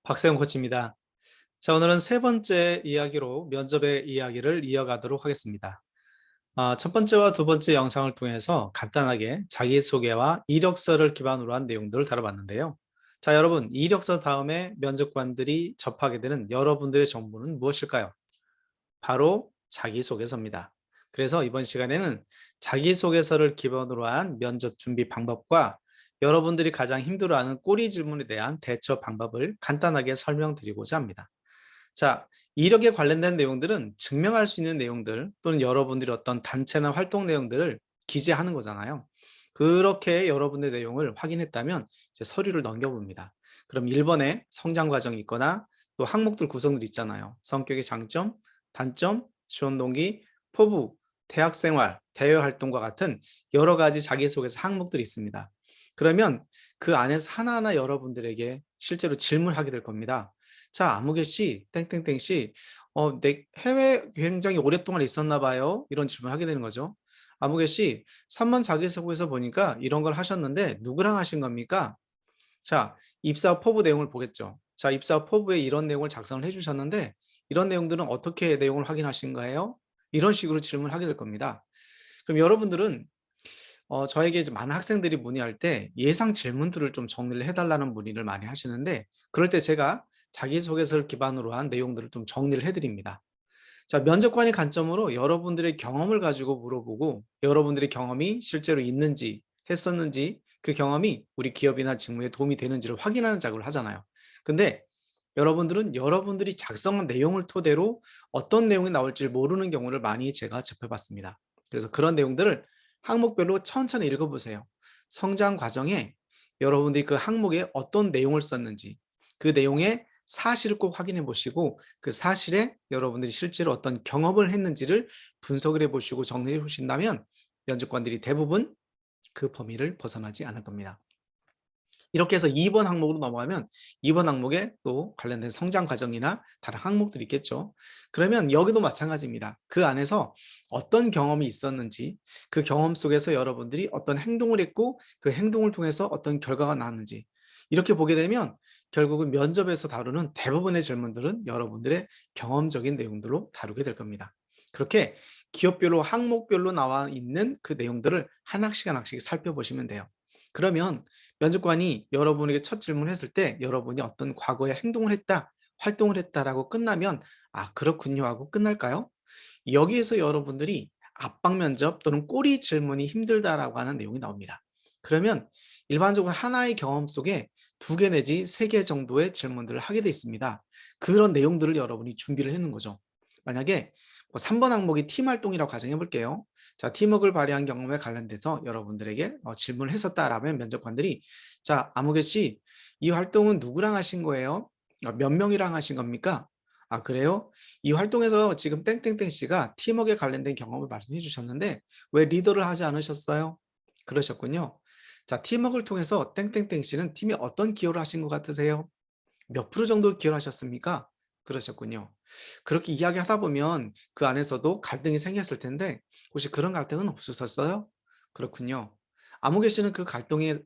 박세영 코치입니다. 자, 오늘은 세 번째 이야기로 면접의 이야기를 이어가도록 하겠습니다. 첫 번째와 두 번째 영상을 통해서 간단하게 자기소개와 이력서를 기반으로 한 내용들을 다뤄봤는데요. 자, 여러분, 이력서 다음에 면접관들이 접하게 되는 여러분들의 정보는 무엇일까요? 바로 자기소개서입니다. 그래서 이번 시간에는 자기소개서를 기반으로 한 면접 준비 방법과 여러분들이 가장 힘들어하는 꼬리 질문에 대한 대처 방법을 간단하게 설명드리고자 합니다. 자, 이력에 관련된 내용들은 증명할 수 있는 내용들 또는 여러분들이 어떤 단체나 활동 내용들을 기재하는 거잖아요. 그렇게 여러분의 내용을 확인했다면 이제 서류를 넘겨봅니다. 그럼 1번에 성장 과정이 있거나 또 항목들 구성들 있잖아요. 성격의 장점, 단점, 지원 동기, 포부, 대학 생활, 대외 활동과 같은 여러 가지 자기소개서 항목들이 있습니다. 그러면 그 안에서 하나하나 여러분들에게 실제로 질문하게 될 겁니다. 자, 아무개 씨, 땡땡땡 씨, 내 해외 굉장히 오랫동안 있었나 봐요. 이런 질문을 하게 되는 거죠. 아무개 씨, 3번 자기소개서 보니까 이런 걸 하셨는데 누구랑 하신 겁니까? 자, 입사 포부 내용을 보겠죠. 자, 입사 포부에 이런 내용을 작성을 해주셨는데 이런 내용들은 어떻게 내용을 확인하신 거예요? 이런 식으로 질문을 하게 될 겁니다. 그럼 여러분들은 저에게 이제 많은 학생들이 문의할 때 예상 질문들을 좀 정리를 해달라는 문의를 많이 하시는데 그럴 때 제가 자기소개서를 기반으로 한 내용들을 좀 정리를 해드립니다. 자, 면접관의 관점으로 여러분들의 경험을 가지고 물어보고 여러분들의 경험이 실제로 있는지 했었는지 그 경험이 우리 기업이나 직무에 도움이 되는지를 확인하는 작업을 하잖아요. 근데 여러분들은 여러분들이 작성한 내용을 토대로 어떤 내용이 나올지 모르는 경우를 많이 제가 접해봤습니다. 그래서 그런 내용들을 항목별로 천천히 읽어보세요. 성장 과정에 여러분들이 그 항목에 어떤 내용을 썼는지 그 내용의 사실을 꼭 확인해 보시고 그 사실에 여러분들이 실제로 어떤 경험을 했는지를 분석을 해 보시고 정리해 보신다면 면접관들이 대부분 그 범위를 벗어나지 않을 겁니다. 이렇게 해서 2번 항목으로 넘어가면 2번 항목에 또 관련된 성장 과정이나 다른 항목들이 있겠죠. 그러면 여기도 마찬가지입니다. 그 안에서 어떤 경험이 있었는지 그 경험 속에서 여러분들이 어떤 행동을 했고 그 행동을 통해서 어떤 결과가 나왔는지 이렇게 보게 되면 결국은 면접에서 다루는 대부분의 질문들은 여러분들의 경험적인 내용들로 다루게 될 겁니다. 그렇게 기업별로 항목별로 나와 있는 그 내용들을 하나씩 하나씩 살펴보시면 돼요. 그러면 면접관이 여러분에게 첫 질문을 했을 때 여러분이 어떤 과거에 행동을 했다, 활동을 했다라고 끝나면 아, 그렇군요 하고 끝날까요? 여기에서 여러분들이 압박 면접 또는 꼬리 질문이 힘들다라고 하는 내용이 나옵니다. 그러면 일반적으로 하나의 경험 속에 2개 내지 3개 정도의 질문들을 하게 돼 있습니다. 그런 내용들을 여러분이 준비를 해놓은 거죠. 만약에 3번 항목이 팀 활동이라고 가정해 볼게요. 자, 팀워크를 발휘한 경험에 관련돼서 여러분들에게 질문을 했었다라면 면접관들이 자, 아무개 씨, 이 활동은 누구랑 하신 거예요? 몇 명이랑 하신 겁니까? 아, 그래요? 이 활동에서 지금 땡땡땡 씨가 팀워크에 관련된 경험을 말씀해 주셨는데 왜 리더를 하지 않으셨어요? 그러셨군요. 자, 팀워크를 통해서 땡땡땡 씨는 팀에 어떤 기여를 하신 것 같으세요? 몇 프로 정도 기여를 하셨습니까? 그러셨군요. 그렇게 이야기하다 보면 그 안에서도 갈등이 생겼을 텐데 혹시 그런 갈등은 없으셨어요? 그렇군요. 아무개 씨는 그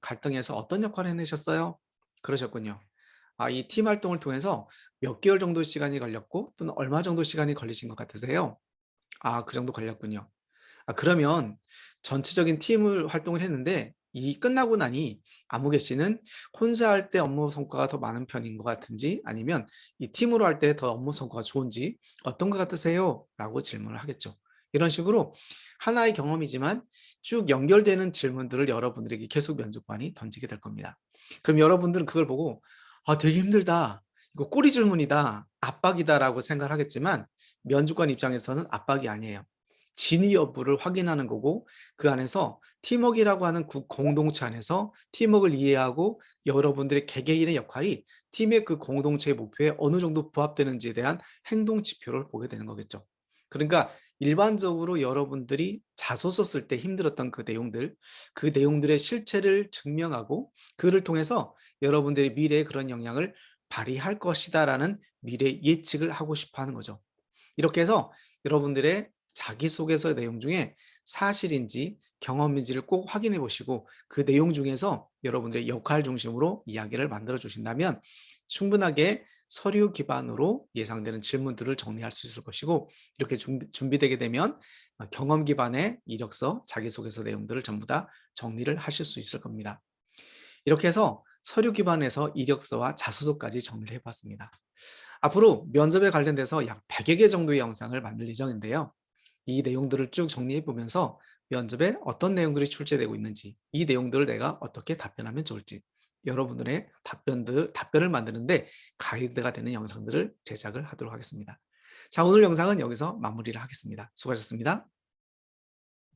갈등에서 어떤 역할을 해내셨어요? 그러셨군요. 아, 이 팀 활동을 통해서 몇 개월 정도 시간이 걸렸고 또는 얼마 정도 시간이 걸리신 것 같으세요? 아, 그 정도 걸렸군요. 아, 그러면 전체적인 팀을 활동을 했는데 이 끝나고 나니 아무개 씨는 혼자 할 때 업무 성과가 더 많은 편인 것 같은지 아니면 이 팀으로 할 때 더 업무 성과가 좋은지 어떤 것 같으세요? 라고 질문을 하겠죠. 이런 식으로 하나의 경험이지만 쭉 연결되는 질문들을 여러분들에게 계속 면접관이 던지게 될 겁니다. 그럼 여러분들은 그걸 보고 아, 되게 힘들다. 이거 꼬리 질문이다. 압박이다라고 생각을 하겠지만 면접관 입장에서는 압박이 아니에요. 진위 여부를 확인하는 거고 그 안에서 팀워크라고 하는 그 공동체 안에서 팀워크를 이해하고 여러분들의 개개인의 역할이 팀의 그 공동체의 목표에 어느 정도 부합되는지에 대한 행동 지표를 보게 되는 거겠죠. 그러니까 일반적으로 여러분들이 자소서 쓸 때 힘들었던 그 내용들의 실체를 증명하고 그를 통해서 여러분들의 미래에 그런 영향을 발휘할 것이다라는 미래 예측을 하고 싶어 하는 거죠. 이렇게 해서 여러분들의 자기소개서 내용 중에 사실인지 경험인지를 꼭 확인해 보시고 그 내용 중에서 여러분들의 역할 중심으로 이야기를 만들어 주신다면 충분하게 서류 기반으로 예상되는 질문들을 정리할 수 있을 것이고, 이렇게 준비되게 되면 경험 기반의 이력서, 자기소개서 내용들을 전부 다 정리를 하실 수 있을 겁니다. 이렇게 해서 서류 기반에서 이력서와 자소서까지 정리를 해봤습니다. 앞으로 면접에 관련돼서 약 100여 개 정도의 영상을 만들 예정인데요. 이 내용들을 쭉 정리해 보면서 면접에 어떤 내용들이 출제되고 있는지, 이 내용들을 내가 어떻게 답변하면 좋을지, 여러분들의 답변을 만드는데 가이드가 되는 영상들을 제작을 하도록 하겠습니다. 자, 오늘 영상은 여기서 마무리를 하겠습니다. 수고하셨습니다.